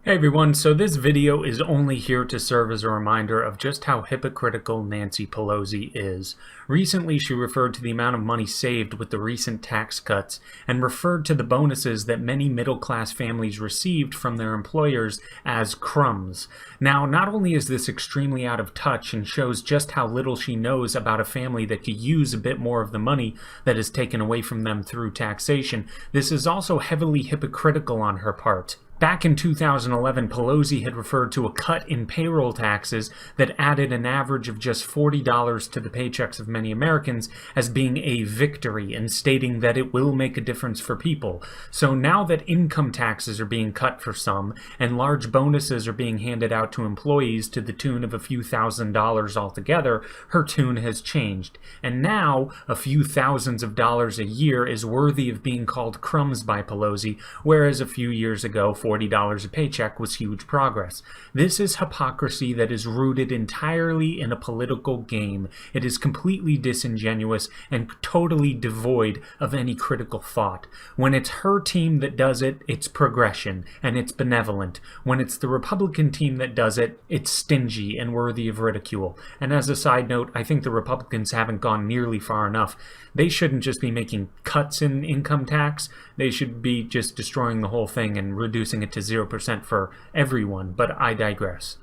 Hey everyone, so this video is only here to serve as a reminder of just how hypocritical Nancy Pelosi is. Recently, she referred to the amount of money saved with the recent tax cuts and referred to the bonuses that many middle-class families received from their employers as crumbs. Now, not only is this extremely out of touch and shows just how little she knows about a family that could use a bit more of the money that is taken away from them through taxation, this is also heavily hypocritical on her part. Back in 2011, Pelosi had referred to a cut in payroll taxes that added an average of just $40 to the paychecks of many Americans as being a victory and stating that it will make a difference for people. So now that income taxes are being cut for some and large bonuses are being handed out to employees to the tune of a few $1,000s altogether, her tune has changed. And now a few thousands of dollars a year is worthy of being called crumbs by Pelosi, whereas a few years ago, $40 a paycheck was huge progress. This is hypocrisy that is rooted entirely in a political game. It is completely disingenuous and totally devoid of any critical thought. When it's her team that does it, it's progression and it's benevolent. When it's the Republican team that does it, it's stingy and worthy of ridicule. And as a side note, I think the Republicans haven't gone nearly far enough. They shouldn't just be making cuts in income tax. They should be just destroying the whole thing and reducing it to 0% for everyone, but I digress.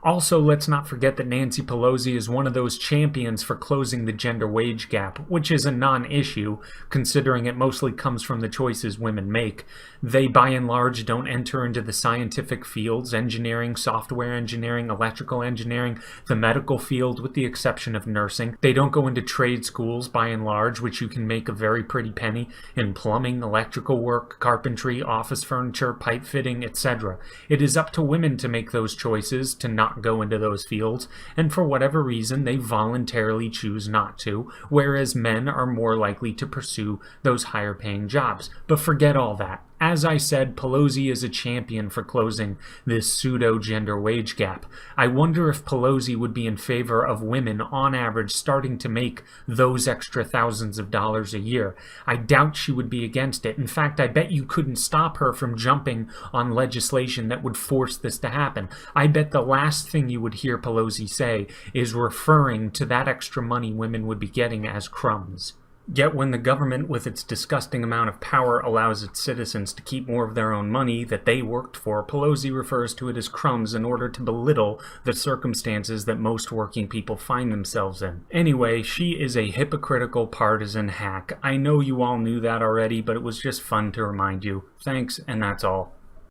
Also, let's not forget that Nancy Pelosi is one of those champions for closing the gender wage gap, which is a non-issue, considering it mostly comes from the choices women make. They, by and large, don't enter into the scientific fields, engineering, software engineering, electrical engineering, the medical field, with the exception of nursing. They don't go into trade schools, by and large, which you can make a very pretty penny in plumbing, electrical work, carpentry, office furniture, pipe fitting, etc. It is up to women to make those choices, to not go into those fields, and for whatever reason they voluntarily choose not to, whereas men are more likely to pursue those higher paying jobs. But forget all that. As I said, Pelosi is a champion for closing this pseudo-gender wage gap. I wonder if Pelosi would be in favor of women, on average, starting to make those extra thousands of dollars a year. I doubt she would be against it. In fact, I bet you couldn't stop her from jumping on legislation that would force this to happen. I bet the last thing you would hear Pelosi say is referring to that extra money women would be getting as crumbs. Yet when the government, with its disgusting amount of power, allows its citizens to keep more of their own money that they worked for, Pelosi refers to it as crumbs in order to belittle the circumstances that most working people find themselves in. Anyway, she is a hypocritical partisan hack. I know you all knew that already, but it was just fun to remind you. Thanks, and that's all.